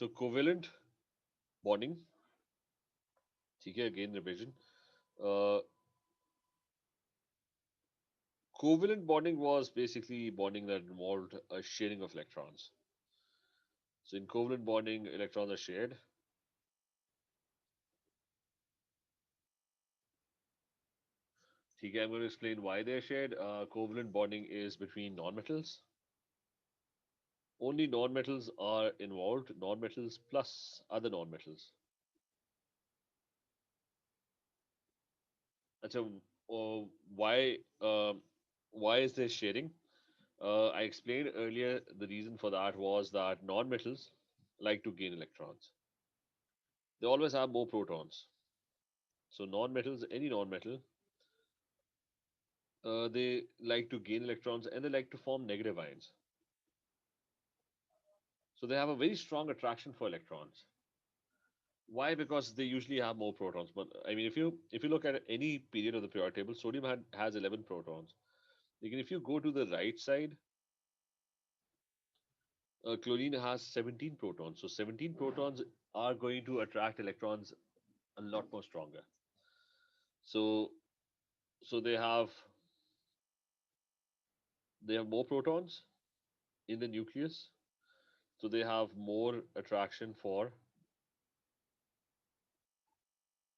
So covalent bonding, ठीक है, again revision. Uh, Covalent bonding was basically bonding that involved a sharing of electrons. So in covalent bonding, electrons are shared. Okay, I'm going to explain why they're shared. Covalent bonding is between nonmetals. Only nonmetals are involved, nonmetals plus other nonmetals. So why why is there sharing? I explained earlier the reason for that was that nonmetals like to gain electrons. They always have more protons. So nonmetals, any nonmetal, they like to gain electrons and they like to form negative ions. So they have a very strong attraction for electrons. Why? Because they usually have more protons. But I mean, if you look at any period of the periodic table, sodium has 11 protons. Again, if you go to the right side, chlorine has 17 protons. So 17 protons are going to attract electrons a lot more stronger. So so they have more protons in the nucleus. So they have more attraction for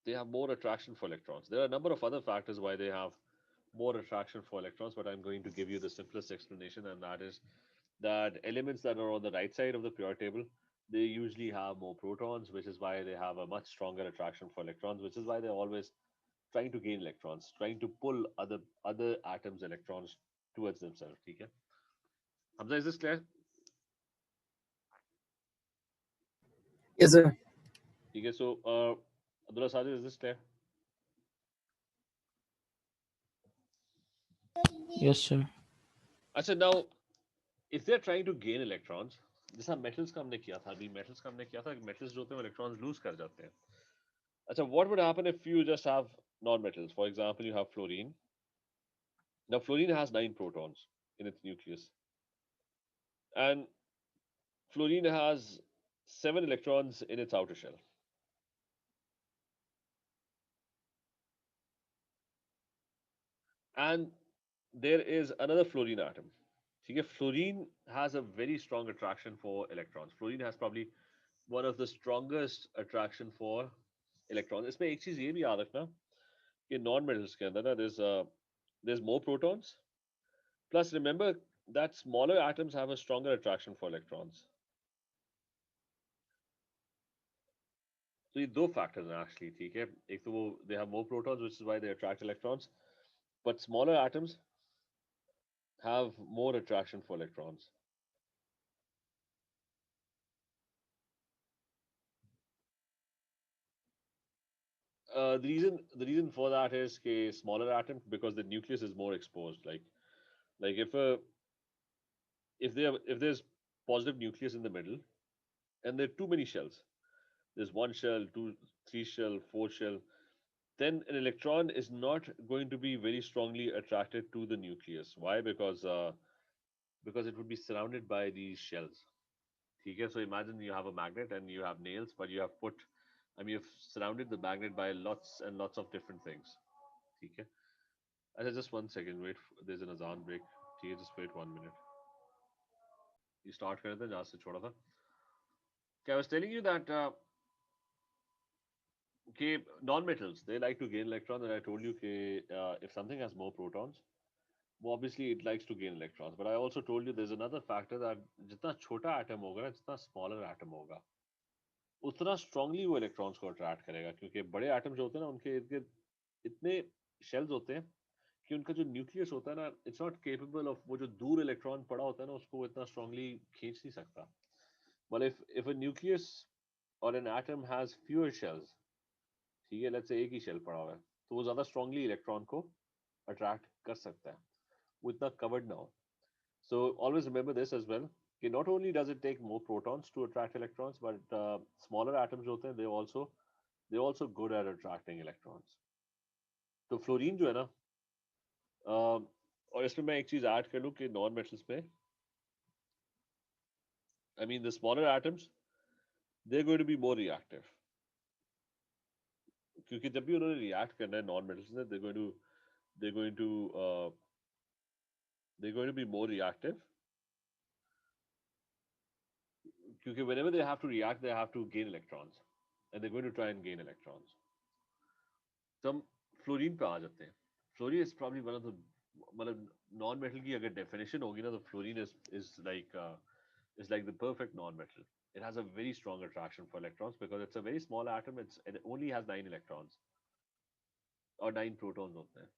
electrons. There are a number of other factors why they have more attraction for electrons, but I'm going to give you the simplest explanation, and that is that elements that are on the right side of the periodic table, they usually have more protons, which is why they have a much stronger attraction for electrons, which is why they're always trying to gain electrons, trying to pull other atoms' electrons towards themselves. Okay? Hamza, is this clear? Yes, sir. Okay, so Abdullah Sajid, is this clear? Yes, sir. Achha, now if they're trying to gain electrons, जैसा metals का हमने किया था अभी metals का हमने किया था metals जो होते हैं electrons lose कर जाते हैं. अच्छा, what would happen if you just have non-metals? For example, you have fluorine. Now, fluorine has 9 protons in its nucleus, and fluorine has 7 electrons in its outer shell. And there is another fluorine atom. Okay, fluorine has a very strong attraction for electrons. Fluorine has probably one of the strongest attraction for electrons. इसमें एक चीज ये भी याद रखना कि non-metals के अंदर ना there's more protons. Plus, remember that smaller atoms have a stronger attraction for electrons. तो ये दो factors हैं actually, ठीक है? एक तो वो they have more protons, which is why they attract electrons, but smaller atoms have more attraction for electrons. The reason for that is कि smaller atom because the nucleus is more exposed. Like if there's positive nucleus in the middle and there are too many shells, there's one shell, two, three shell, four shell, then an electron is not going to be very strongly attracted to the nucleus. Why? Because it would be surrounded by these shells. Okay, so imagine you have a magnet and you have nails, but you've surrounded the magnet by lots and lots of different things. Okay, just 1 second, wait. There's an azan break. Okay, just wait 1 minute. You start करते हैं जहाँ से छोड़ा था. Okay, I was telling you that okay, non-metals they like to gain electrons, and I told you okay, if something has more protons, well, obviously it likes to gain electrons. But I also told you there's another factor that जितना छोटा atom होगा ना, जितना smaller atom होगा, उतना strongly वो electrons को attract करेगा, क्योंकि बड़े atoms जो होते हैं ना उनके इर्द गिर्द इतने shells होते हैं कि उनका जो nucleus होता है ना, it's not capable of वो जो दूर electron पड़ा होता है ना उसको वो इतना strongly खींच नहीं सकता. Well, if a nucleus or an atom has fewer shells, ठीक है, let's say एक ही shell पड़ा हुआ है, तो वो ज़्यादा strongly electron को attract कर सकता है, वो इतना covered ना हो. So always remember this as well. Okay, not only does it take more protons to attract electrons, but smaller atoms होते हैं, they're also good at attracting electrons. तो फ्लोरीन जो है ना, और इसमें मैं एक चीज ऐड कर लूँ कि नॉन मेटल्स में, I mean the smaller atoms, they're going to be more reactive. क्योंकि जब भी उन्होंने react करना है non-metals से, they're going to uh, they're going to be more reactive. क्योंकि whenever they have to react, they have to gain electrons, and they're going to try and gain electrons. तो हम फ्लोरीन पे आ जाते हैं. Fluorine is probably one of the मतलब non-metal की अगर definition होगी ना तो fluorine is like the perfect non-metal. It has a very strong attraction for electrons because it's a very small atom. It only has 9 electrons or 9 protons होते हैं.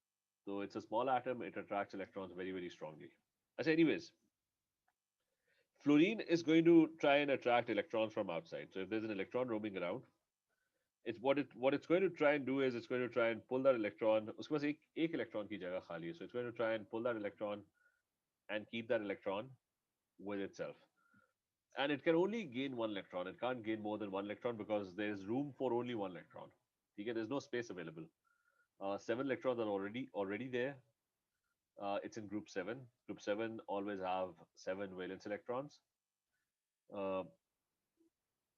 So it's a small atom. It attracts electrons very strongly. So anyways, fluorine is going to try and attract electrons from outside. So if there's an electron roaming around, it's going to try and do is it's going to try and pull that electron. उसके पास एक electron की जगह खाली है. So it's going to try and pull that electron and keep that electron with itself. And it can only gain one electron. It can't gain more than one electron because there's room for only one electron. Okay, there's no space available. 7 electrons are already there. It's in group 7. Group 7 always have 7 valence electrons. Uh,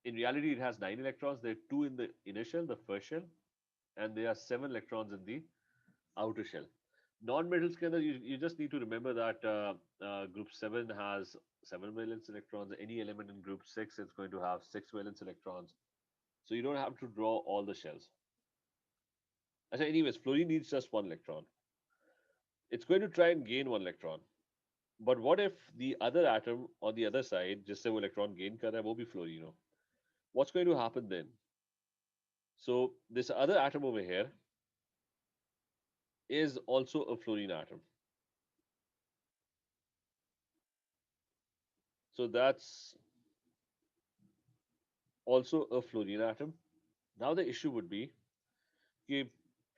in reality, it has 9 electrons. There are 2 in the inner shell, the first shell, and there are 7 electrons in the outer shell. Non-metals, you just need to remember that group 7 has 7 valence electrons. Any element in group 6 is going to have 6 valence electrons. So you don't have to draw all the shells. So anyways, fluorine needs just 1 electron. It's going to try and gain 1 electron. But what if the other atom on the other side, जिससे वो electron gain कर रहा है, वो भी fluorine हो? What's going to happen then? So this other atom over here is also a fluorine atom. So that's also a fluorine atom. Now the issue would be कि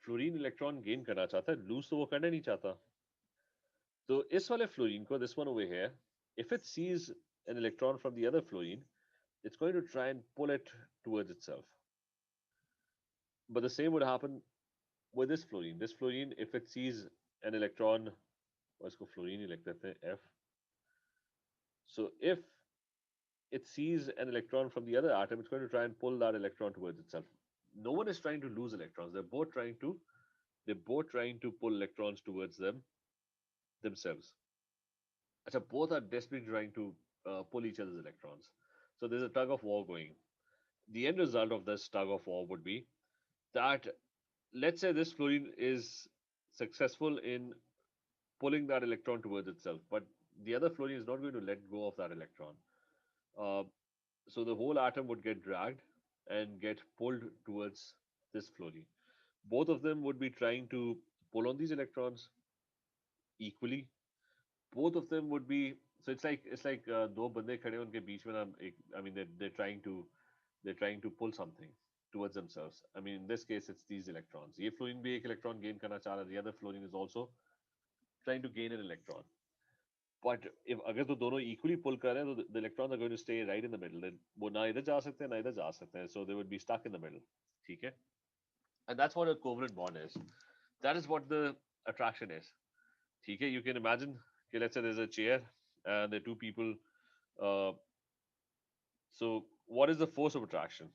fluorine electron gain करना चाहता है, lose तो वो करना नहीं चाहता. तो इस वाले fluorine को, this one over here, if it sees an electron from the other fluorine, it's going to try and pull it towards itself. But the same would happen with this fluorine. This fluorine, if it sees an electron, or इसको fluorine ही लिख देते हैं, F. So if it sees an electron from the other atom, it's going to try and pull that electron towards itself. No one is trying to lose electrons. They're both trying to pull electrons towards themselves. So both are desperately trying to pull each other's electrons. So there's a tug of war going. The end result of this tug of war would be that, let's say this fluorine is successful in pulling that electron towards itself, but the other fluorine is not going to let go of that electron. So the whole atom would get dragged and get pulled towards this fluorine. Both of them would be trying to pull on these electrons equally. Both of them would be, so it's like दो बंदे खड़े हैं, उनके बीच में ना I mean they're trying to pull something towards themselves. I mean in this case it's these electrons. ये fluorine भी एक electron gain करना चाह रहा है. The other fluorine is also trying to gain an electron. But if अगर तो दोनों equally pull कर रहे हैं तो the electrons are going to stay right in the middle. वो ना इधर जा सकते हैं ना इधर जा सकते हैं. So they would be stuck in the middle. ठीक है? And that's what a covalent bond is. That is what the attraction is. ठीक है? You can imagine, okay, let's say there's a chair and there are two people. Uh, so what is the force of attraction?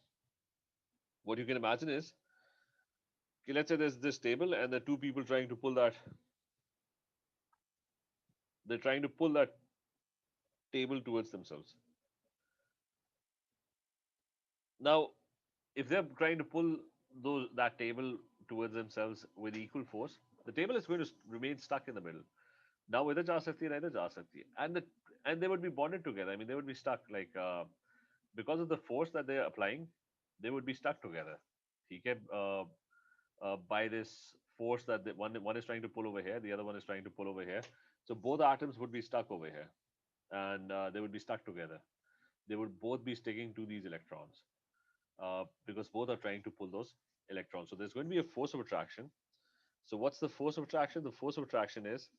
What you can imagine is, okay, let's say there's this table and there are two people trying to pull that. They're trying to pull that table towards themselves. Now, if they're trying to pull that table towards themselves with equal force, the table is going to remain stuck in the middle. Now, इधर जा सकती है, इधर जा सकती है, and they would be bonded together. I mean, they would be stuck like because of the force that they are applying, they would be stuck together. Okay, by this force that one is trying to pull over here, the other one is trying to pull over here. So both atoms would be stuck over here, and they would be stuck together. They would both be sticking to these electrons because both are trying to pull those electrons. So there's going to be a force of attraction. So what's the force of attraction? The force of attraction is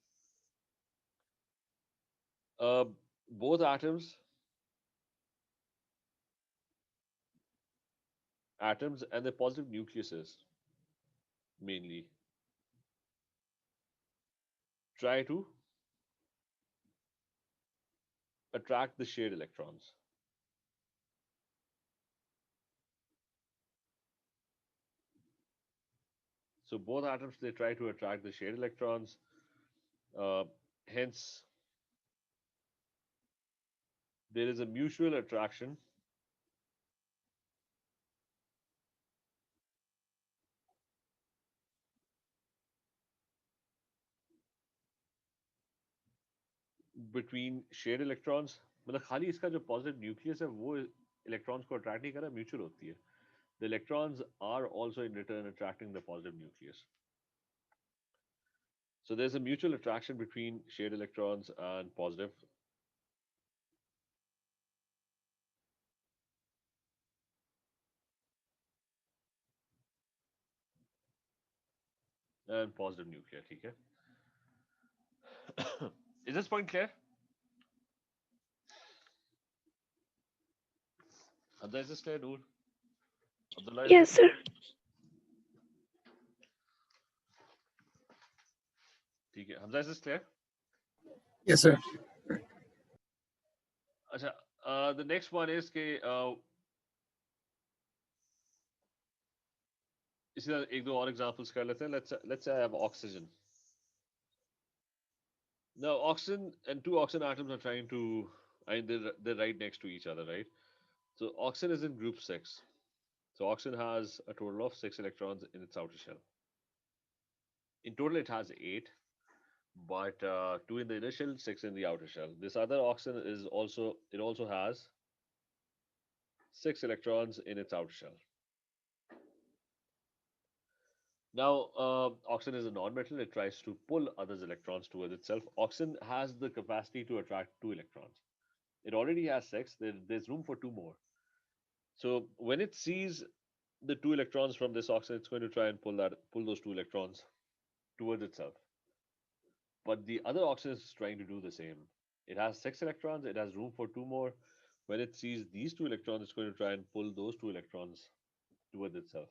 both atoms and their positive nucleuses mainly try to attract the shared electrons. So both atoms, they try to attract the shared electrons. Uh, Hence, there is a mutual attraction between shared electrons. मतलब खाली इसका जो positive nucleus है वो electrons को attract नहीं कर रहा, mutual होती है. The electrons are also in return attracting the positive nucleus. So there's a mutual attraction between shared electrons and positive nuclear. ठीक है? Is this point clear? Hamza, is this clear, Noor? Abdullah, is Yes, this sir. clear? ठीक है. Hamza, is this clear? Yes, sir. अच्छा, the next one is कि इसी तरह एक दो और examples कर लेते हैं. Let's say I have oxygen. Now, oxygen and two oxygen atoms are trying to, I mean, they're right next to each other, right? So oxygen is in group 6. So oxygen has a total of 6 electrons in its outer shell. In total, it has 8, but 2 in the inner shell, 6 in the outer shell. This other oxygen is also, it also has 6 electrons in its outer shell. Now, oxygen is a non-metal. It tries to pull others' electrons towards itself. Oxygen has the capacity to attract 2 electrons. It already has 6. There's room for 2 more. So when it sees the 2 electrons from this oxygen, it's going to try and pull those 2 electrons towards itself. But the other oxygen is trying to do the same. It has 6 electrons. It has room for 2 more. When it sees these 2 electrons, it's going to try and pull those 2 electrons towards itself.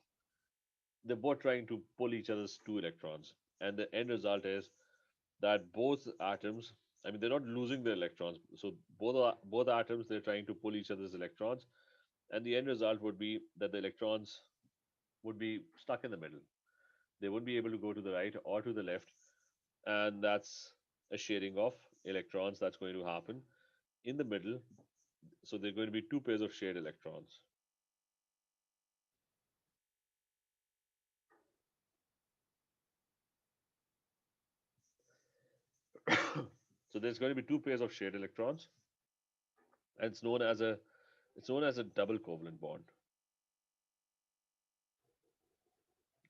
They're both trying to pull each other's 2 electrons. And the end result is that both atoms, I mean, they're not losing their electrons. So both atoms, they're trying to pull each other's electrons. And the end result would be that the electrons would be stuck in the middle. They wouldn't be able to go to the right or to the left. And that's a sharing of electrons that's going to happen in the middle. So there are going to be 2 pairs of shared electrons. So there's going to be 2 pairs of shared electrons, and it's known as a double covalent bond,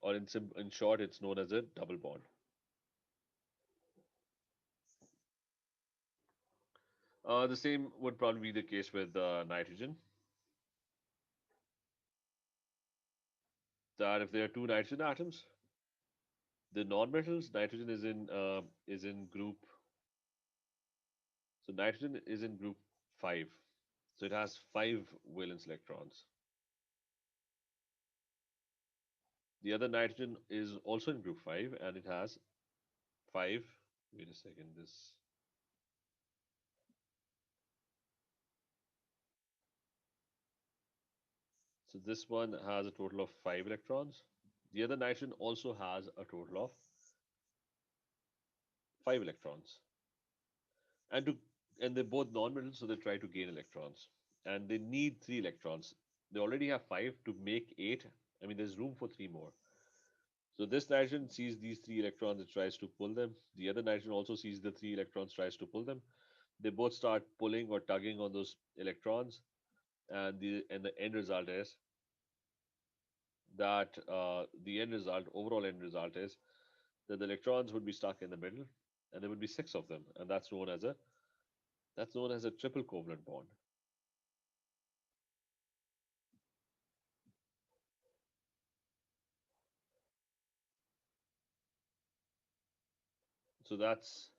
or in short, it's known as a double bond. The same would probably be the case with nitrogen. That if there are 2 nitrogen atoms, the nonmetals, nitrogen is in group. So nitrogen is in group 5. So it has 5 valence electrons. The other nitrogen is also in group 5 and it has 5. Wait a second, this. So this one has a total of 5 electrons. The other nitrogen also has a total of 5 electrons. And they're both non-metals, so they try to gain electrons. And they need 3 electrons. They already have 5 to make 8. I mean, there's room for 3 more. So this nitrogen sees these 3 electrons, it tries to pull them. The other nitrogen also sees the 3 electrons, tries to pull them. They both start pulling or tugging on those electrons, and the end result is that overall end result is that the electrons would be stuck in the middle, and there would be 6 of them, and that's known as a triple covalent bond. So that's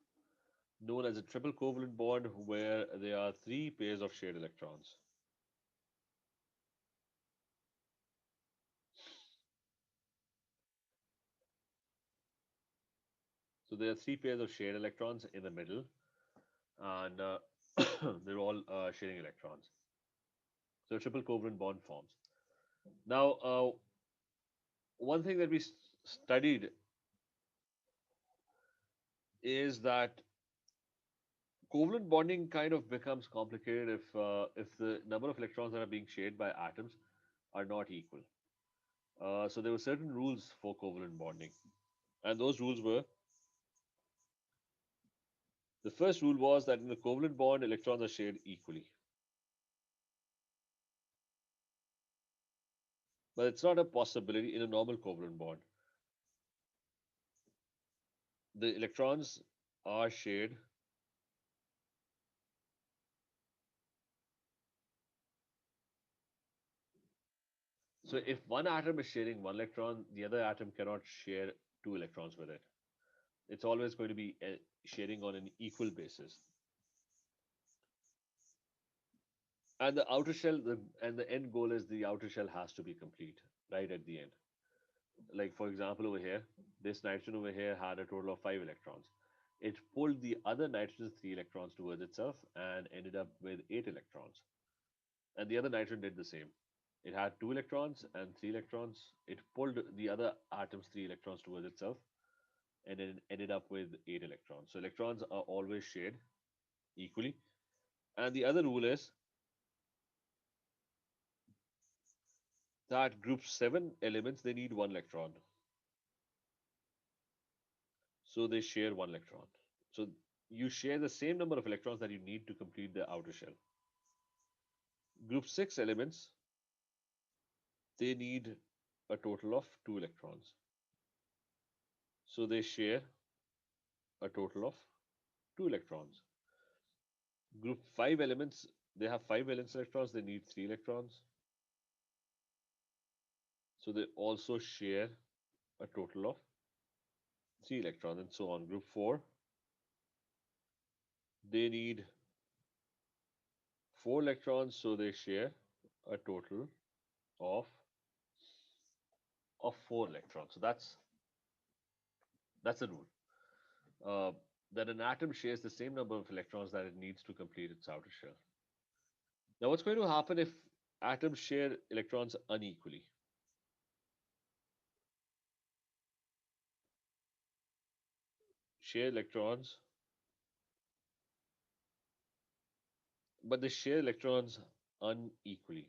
known as a triple covalent bond where there are 3 pairs of shared electrons. So there are 3 pairs of shared electrons in the middle, and they're all sharing electrons. So a triple covalent bond forms. Now, one thing that we studied is that covalent bonding kind of becomes complicated if the number of electrons that are being shared by atoms are not equal. So there were certain rules for covalent bonding, and those rules were: the first rule was that in a covalent bond, electrons are shared equally, but it's not a possibility in a normal covalent bond. The electrons are shared. So if one atom is sharing one electron, the other atom cannot share two electrons with it. It's always going to be sharing on an equal basis. And the outer shell, and the end goal is the outer shell has to be complete right at the end. Like for example, over here, this nitrogen over here had a total of 5 electrons. It pulled the other nitrogen's 3 electrons towards itself and ended up with 8 electrons. And the other nitrogen did the same. It had 2 electrons and 3 electrons. It pulled the other atom's 3 electrons towards itself and then ended up with 8 electrons. So electrons are always shared equally. And the other rule is that group 7 elements, they need 1 electron. So they share 1 electron. So you share the same number of electrons that you need to complete the outer shell. Group 6 elements, they need a total of 2 electrons. So they share a total of 2 electrons. Group 5 elements, they have 5 valence electrons, they need 3 electrons. So they also share a total of 3 electrons, and so on. Group 4, they need 4 electrons, so they share a total of 4 electrons. So that's the rule. Uh, that an atom shares the same number of electrons that it needs to complete its outer shell. Now, what's going to happen if atoms share electrons unequally? Share electrons, but they share electrons unequally.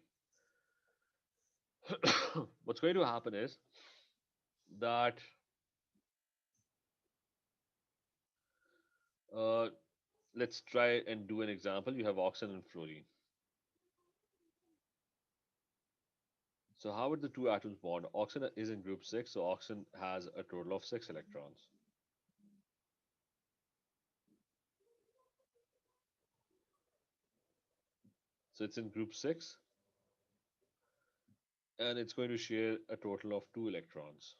What's going to happen is that uh, let's try and do an example. You have oxygen and fluorine. So how would the two atoms bond? Oxygen is in group 6, so oxygen has a total of 6 electrons. So it's in group 6, and it's going to share a total of 2 electrons.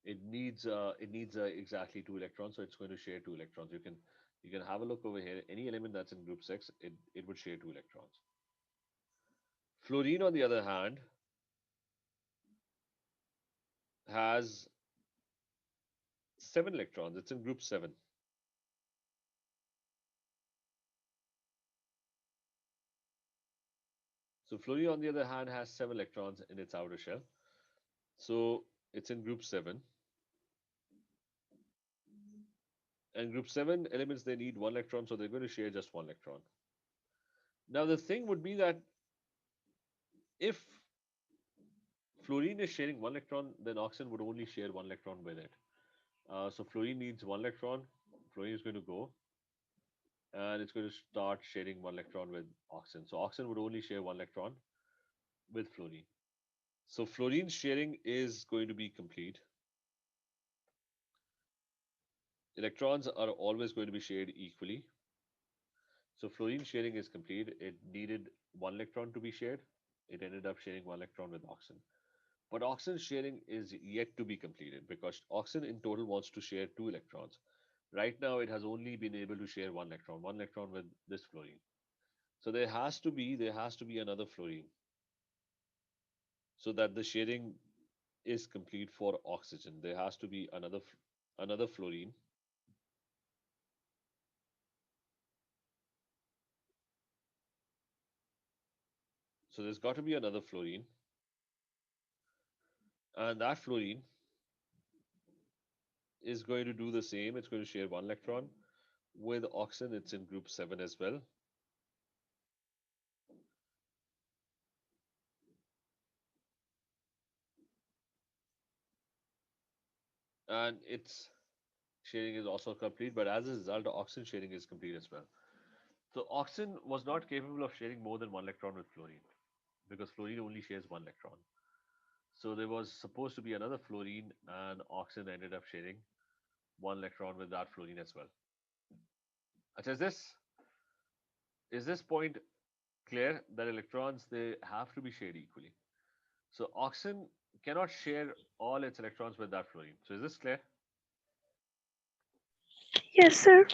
It needs exactly 2 electrons, so it's going to share 2 electrons. You can have a look over here. Any element that's in group 6, it would share 2 electrons. Fluorine, on the other hand, has 7 electrons. It's in group 7. So fluorine, on the other hand, has 7 electrons in its outer shell. So it's in group 7. And group 7 elements, they need 1 electron, so they're going to share just 1 electron. Now the thing would be that if fluorine is sharing 1 electron, then oxygen would only share 1 electron with it. So fluorine needs 1 electron. Fluorine is going to go and it's going to start sharing 1 electron with oxygen. So oxygen would only share 1 electron with fluorine. So fluorine sharing is going to be complete. Electrons are always going to be shared equally. So fluorine sharing is complete. It needed 1 electron to be shared. It ended up sharing 1 electron with oxygen. But oxygen sharing is yet to be completed because oxygen in total wants to share 2 electrons. Right now, it has only been able to share 1 electron with this fluorine. So there has to be another fluorine so that the sharing is complete for oxygen. There has to be another fluorine. So there's got to be another fluorine And that fluorine is going to do the same. It's going to share one electron. With oxygen, it's in group 7 as well. And its sharing is also complete, but as a result, the oxygen sharing is complete as well. So oxygen was not capable of sharing more than one electron with fluorine because fluorine only shares one electron. So there was supposed to be another fluorine, and oxygen ended up sharing one electron with that fluorine as well. Achha, is this point clear that electrons they have to be shared equally? So oxygen cannot share all its electrons with that fluorine. So is this clear? Yes, sir.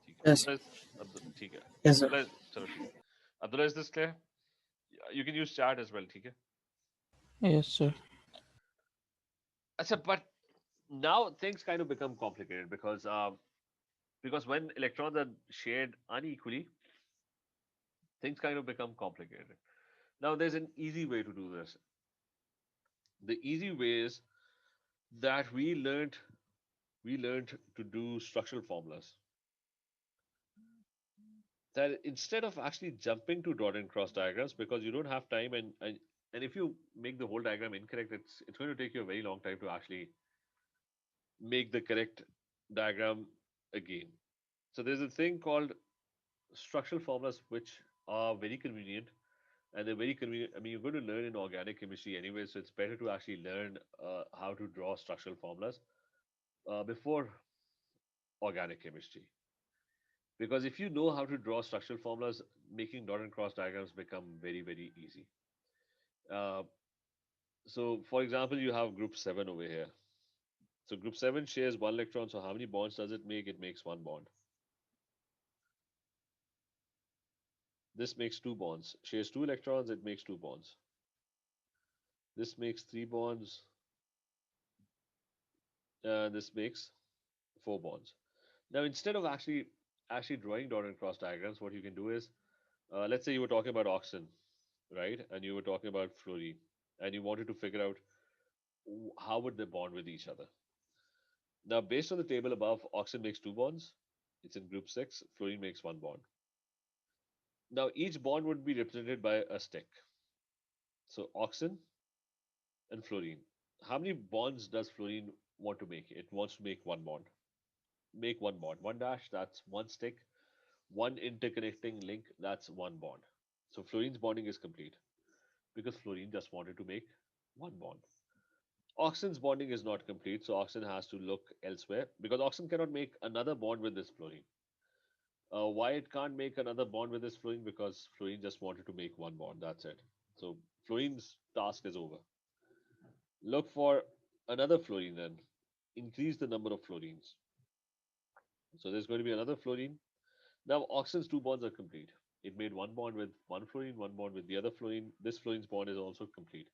ठीक है Yes. Abdullah ठीक है Yes, sir. Abdullah चलो ठीक है Abdullah is this clear? You can use chat as well, ठीक है? Yes, sir. Achha, but now things kind of become complicated because when electrons are shared unequally, things kind of become complicated. Now there's an easy way to do this. The easy way is that we learned to do structural formulas. That instead of actually jumping to dot and cross diagrams because you don't have time and if you make the whole diagram incorrect, it's going to take you a very long time to actually make the correct diagram again. So there's a thing called structural formulas which are very convenient and they're very convenient. I mean, you're going to learn in organic chemistry anyway, so it's better to actually learn how to draw structural formulas before organic chemistry. Because if you know how to draw structural formulas, making dot and cross diagrams become very, very easy. Uh, so, for example, you have group 7 over here. So, group 7 shares one electron. So, how many bonds does it make? It makes one bond. This makes two bonds. Shares two electrons, it makes two bonds. This makes three bonds. This makes four bonds. Now, instead of actually drawing dot and cross diagrams, what you can do is, let's say you were talking about oxygen, right? And you were talking about fluorine, and you wanted to figure out how would they bond with each other. Now, based on the table above, oxygen makes two bonds. It's in group 6. Fluorine makes one bond. Now, each bond would be represented by a stick. So, oxygen and fluorine. How many bonds does fluorine want to make? It wants to make one bond. Make one bond. One dash, that's one stick. One interconnecting link, that's one bond. So, fluorine's bonding is complete because fluorine just wanted to make one bond. Oxygen's bonding is not complete, so oxygen has to look elsewhere because oxygen cannot make another bond with this fluorine. Why it can't make another bond with this fluorine? Because fluorine just wanted to make one bond. That's it. So fluorine's task is over. Look for another fluorine then. Increase the number of fluorines. So there's going to be another fluorine. Now oxygen's two bonds are complete. It made one bond with one fluorine, one bond with the other fluorine. This fluorine's bond is also complete.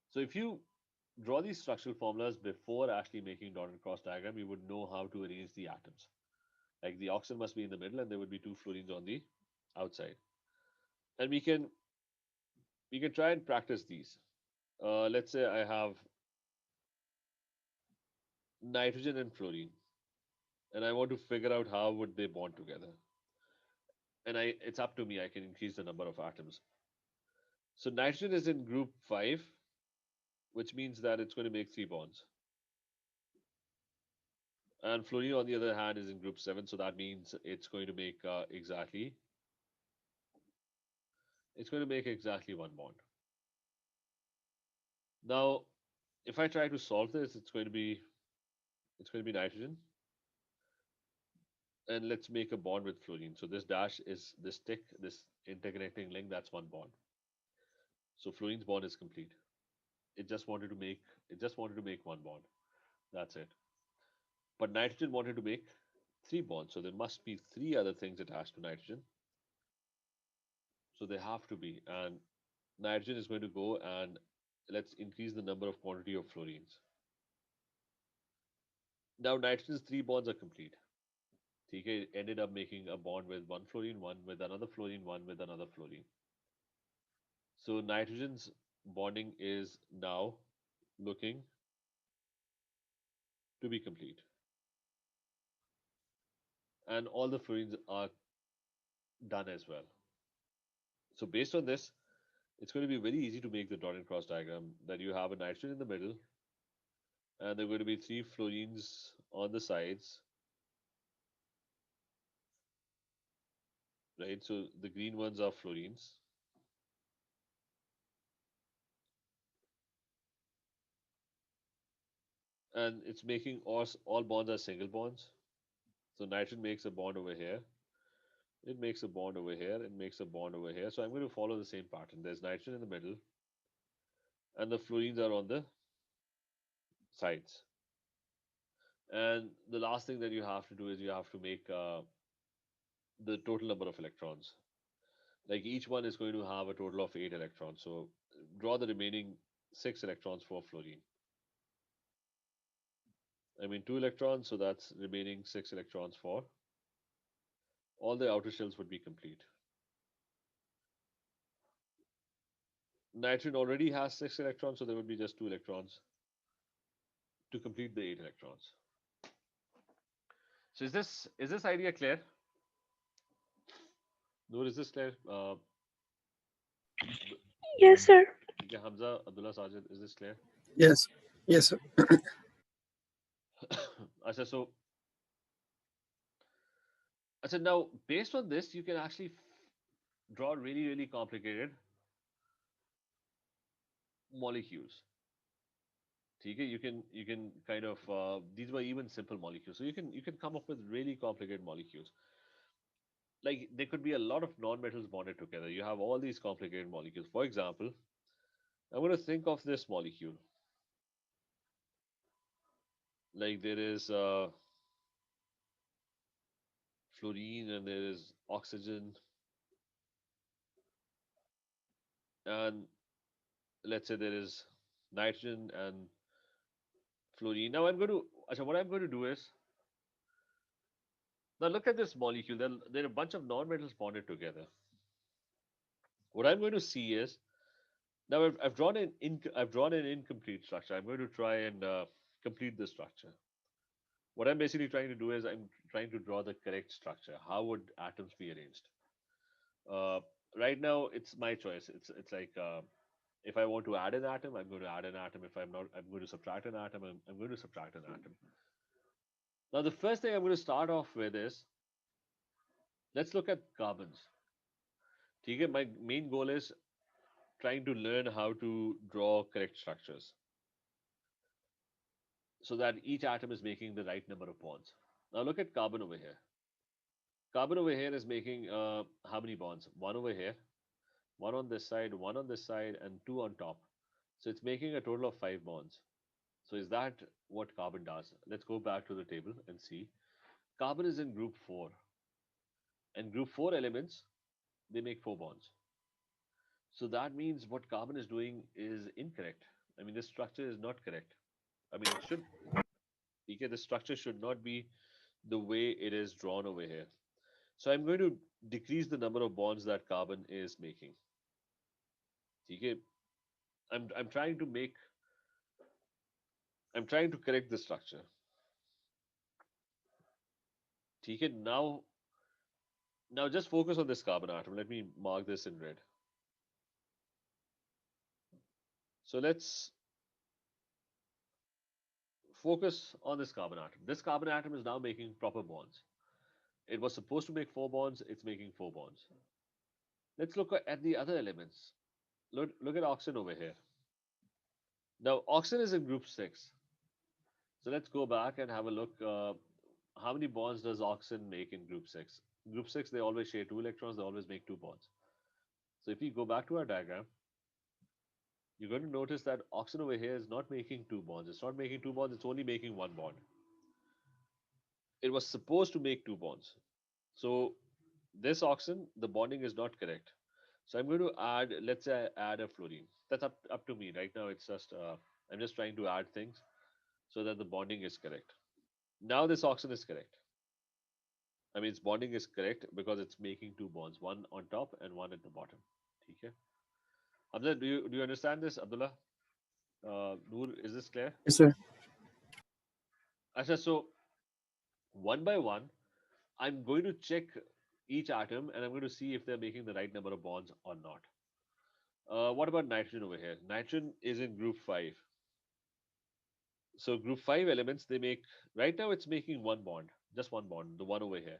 So if you draw these structural formulas before actually making dot and cross diagram, you would know how to arrange the atoms. Like the oxygen must be in the middle and there would be two fluorines on the outside. And we can try and practice these. Let's say I have nitrogen and fluorine, and I want to figure out how would they bond together. And it's up to me. I can increase the number of atoms. So nitrogen is in group 5, which means that it's going to make three bonds. And fluorine, on the other hand, is in group 7, so that means it's going to make exactly one bond. Now, if I try to solve this, it's going to be nitrogen, and let's make a bond with fluorine. So this dash is this tick, this interconnecting link, that's one bond. So fluorine's bond is complete. It just wanted to make one bond. That's it. But nitrogen wanted to make three bonds. So there must be three other things attached to nitrogen. So they have to be. And nitrogen is going to go and let's increase the number of quantity of fluorines. Now nitrogen's three bonds are complete. TK ended up making a bond with one fluorine, one with another fluorine, one with another fluorine. So nitrogen's bonding is now looking to be complete. And all the fluorines are done as well. So based on this, it's going to be very easy to make the dot and cross diagram that you have a nitrogen in the middle, and there are going to be three fluorines on the sides, right? So the green ones are fluorines. And it's making all bonds are single bonds. So nitrogen makes a bond over here. It makes a bond over here. It makes a bond over here. So I'm going to follow the same pattern. There's nitrogen in the middle, and the fluorines are on the sides. And the last thing that you have to do is you have to make the total number of electrons. Like each one is going to have a total of 8 electrons. So draw the remaining 6 electrons for fluorine. I mean 2 electrons, so that's remaining 6 electrons for all the outer shells would be complete. Nitrogen already has 6 electrons, so there would be just 2 electrons to complete the 8 electrons. So is this idea clear? Noor, is this clear? Yes, sir. Okay, Hamza, Abdullah, Sajid, is this clear? Yes. Yes, sir. Asha, so now based on this, you can actually draw really, really complicated molecules. Okay, you can kind of these were even simple molecules, so you can come up with really complicated molecules. Like there could be a lot of non-metals bonded together. You have all these complicated molecules. For example, I'm going to think of this molecule. Like there is fluorine and there is oxygen, and let's say there is nitrogen and fluorine. Now what I'm going to do is now look at this molecule. There are a bunch of non-metals bonded together. What I'm going to see is now I've drawn an incomplete structure. I'm going to try and complete the structure. What I'm basically trying to do is I'm trying to draw the correct structure. How would atoms be arranged? Uh, right now, it's my choice. It's like if I want to add an atom, I'm going to add an atom. If I'm not, I'm going to subtract an atom. I'm going to subtract an atom. Now, the first thing I'm going to start off with is let's look at carbons. Okay, my main goal is trying to learn how to draw correct structures so that each atom is making the right number of bonds. Now look at carbon over here. Carbon over here is making how many bonds? One over here, one on this side, one on this side, and two on top. So it's making a total of 5 bonds. So is that what carbon does? Let's go back to the table and see. Carbon is in group 4. And group 4 elements, they make 4 bonds. So that means what carbon is doing is incorrect. I mean, this structure is not correct. I mean, it should, okay, the structure should not be the way it is drawn over here. So I'm going to decrease the number of bonds that carbon is making. Okay, I'm trying to make I'm trying to correct the structure. Okay, now just focus on this carbon atom. Let me mark this in red. So let's focus on this carbon atom. This carbon atom is now making proper bonds. It was supposed to make 4 bonds, it's making 4 bonds. Let's look at the other elements. Look at oxygen over here. Now, oxygen is in group 6. So let's go back and have a look. How many bonds does oxygen make in group 6? Group 6, they always share 2 electrons, they always make 2 bonds. So if we go back to our diagram, you're going to notice that oxygen over here is not making 2 bonds. It's not making 2 bonds, it's only making 1 bond. It was supposed to make 2 bonds. So this oxygen, the bonding is not correct. So I'm going to add, let's say I add a fluorine. That's up to me. Right now it's just, I'm just trying to add things so that the bonding is correct. Now this oxygen is correct. I mean, its bonding is correct because it's making 2 bonds, one on top and one at the bottom. Okay. Abdullah, do you understand this, Abdullah? Noor, is this clear? Yes, sir. Asha, so one by one, I'm going to check each atom and I'm going to see if they're making the right number of bonds or not. What about nitrogen over here? Nitrogen is in group 5. So group 5 elements, they make, right now it's making one bond, just one bond, the one over here.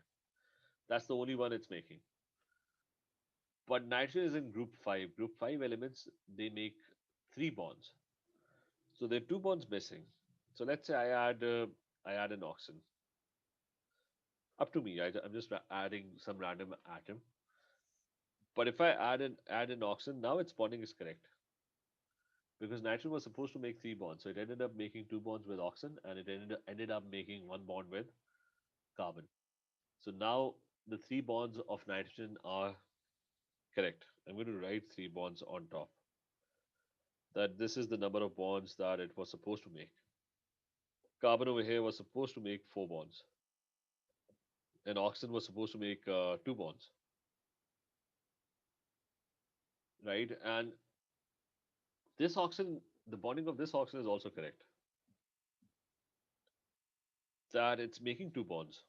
That's the only one it's making. But nitrogen is in group 5. Group 5 elements, they make three bonds. So there are two bonds missing. So let's say I add an oxygen. Up to me, I'm just adding some random atom. But if I add an oxygen, now its bonding is correct because nitrogen was supposed to make three bonds. So it ended up making two bonds with oxygen, and it ended up making one bond with carbon. So now the three bonds of nitrogen are correct. I'm going to write three bonds on top. That this is the number of bonds that it was supposed to make. Carbon over here was supposed to make four bonds, and oxygen was supposed to make two bonds, right? And this oxygen, the bonding of this oxygen is also correct. That it's making two bonds.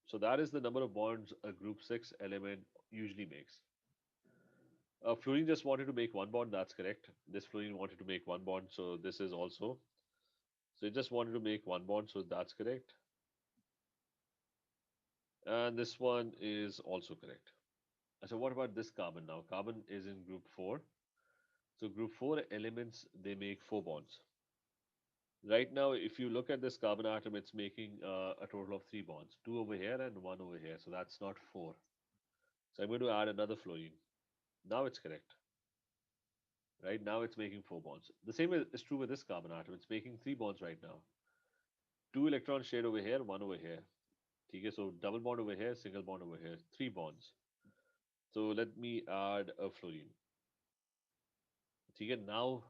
So that is the number of bonds a group 6 element usually makes. Fluorine just wanted to make one bond, that's correct. This fluorine wanted to make one bond, so this is also. So it just wanted to make one bond, so that's correct. And this one is also correct. So what about this carbon now? Carbon is in group 4. So group 4 elements, they make four bonds. Right now, if you look at this carbon atom, it's making a total of three bonds, two over here and one over here. So that's not four. So I'm going to add another fluorine. Now it's correct. Right now it's making four bonds. The same is true with this carbon atom. It's making three bonds right now. Two electrons shared over here, one over here. Okay, so double bond over here, single bond over here, three bonds. So let me add a fluorine. Okay, now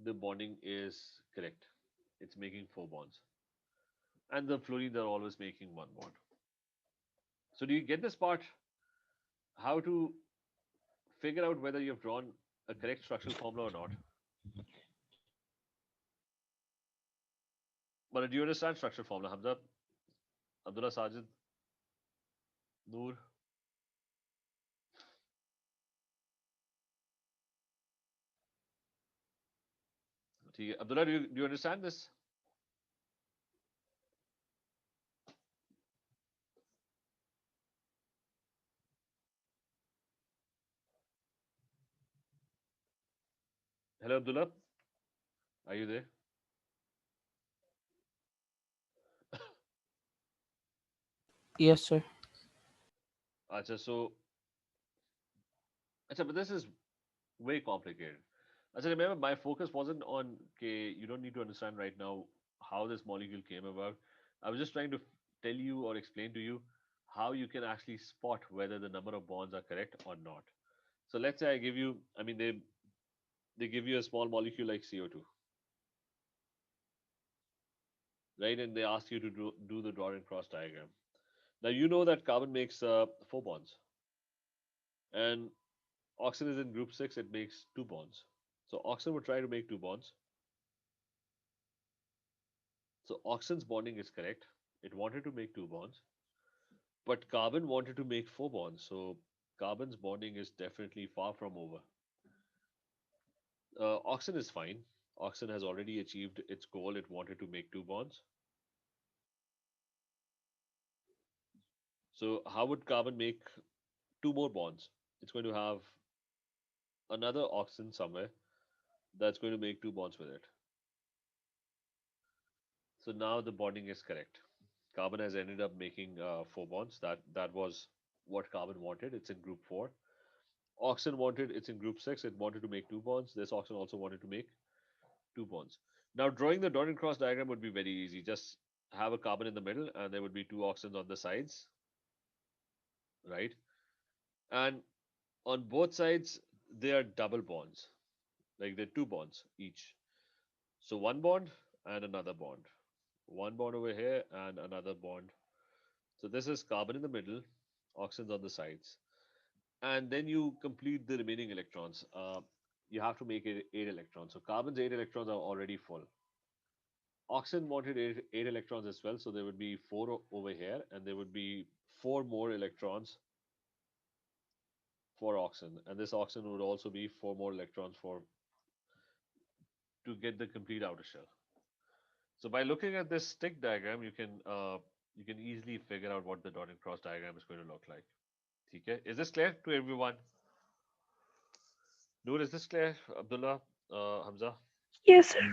the bonding is correct. It's making four bonds. And the fluorines are always making one bond. So do you get this part? How to figure out whether you've drawn a correct structural formula or not? But do you understand structural formula, Hamza? Abdullah, Sajid, Noor? Okay. Abdullah, do you understand this? Hello, Abdullah. Are you there? Yes, sir. Acha, so, but this is way complicated. Acha, remember, my focus wasn't on, okay, you don't need to understand right now how this molecule came about. I was just trying to tell you or explain to you how you can actually spot whether the number of bonds are correct or not. So let's say I give you, I mean, they give you a small molecule like CO2, right? And they ask you to do the draw and cross diagram. Now you know that carbon makes four bonds, and oxygen is in group 6, it makes two bonds. So oxygen would try to make two bonds. So oxygen's bonding is correct. It wanted to make two bonds, but carbon wanted to make four bonds. So carbon's bonding is definitely far from over. Oxygen is fine. Oxygen has already achieved its goal. It wanted to make two bonds. So how would carbon make two more bonds? It's going to have another oxygen somewhere that's going to make two bonds with it. So now the bonding is correct. Carbon has ended up making four bonds. That was what carbon wanted. It's in group 4. Oxygen wanted, it's in group 6. It wanted to make two bonds. This oxygen also wanted to make two bonds. Now drawing the dot and cross diagram would be very easy. Just have a carbon in the middle and there would be two oxygens on the sides, right? And on both sides, they are double bonds. Like they're two bonds each. So one bond and another bond. One bond over here and another bond. So this is carbon in the middle, oxygens on the sides. And then you complete the remaining electrons. you have to make it 8 electrons. So carbon's 8 electrons are already full. Oxygen wanted eight electrons as well, so there would be 4 over here, and there would be 4 more electrons for oxygen, and this oxygen would also be 4 more electrons for to get the complete outer shell. So by looking at this stick diagram, you can easily figure out what the dot and cross diagram is going to look like. Okay, is this clear to everyone? Noor, is this clear? Abdullah, Hamza? Yes, sir.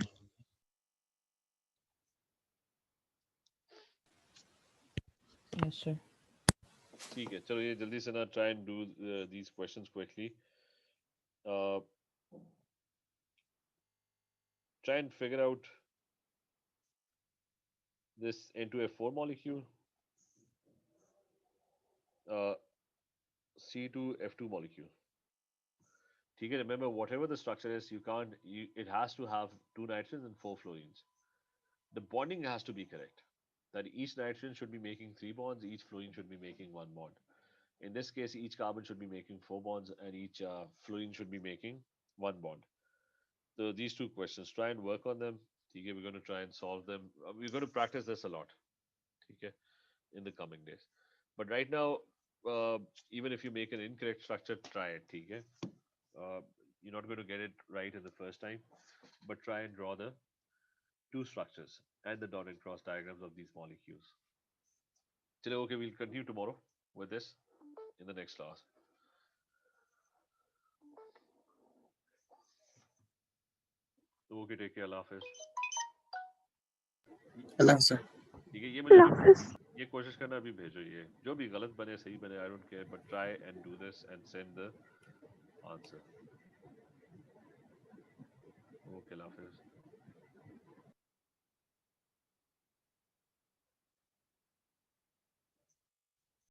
Yes, sir. ठीक है चलो ये जल्दी से ना try and do these questions quickly. Uh, try and figure out this N2F4 molecule, uh, C2F2 molecule. ठीक है, remember whatever the structure is, it has to have 2 nitrogens and 4 fluorines. The bonding has to be correct. That each nitrogen should be making 3 bonds, each fluorine should be making 1 bond. In this case, each carbon should be making 4 bonds, and each fluorine should be making 1 bond. So these 2 questions, try and work on them. Okay, we're going to try and solve them. We're going to practice this a lot. Okay, in the coming days. But right now, even if you make an incorrect structure, try it. Okay, you're not going to get it right in the first time, but try and draw the 2 structures and the dot and cross diagrams of these molecules. Chalo, okay, we'll continue tomorrow with this in the next class. Okay, take care. Allah Hafiz. Allah sir. ठीक है ये मुझे Allah Hafiz. ये कोशिश करना अभी भेजो ये जो भी गलत बने सही बने I don't care but try and do this and send the answer. Okay, Allah Hafiz.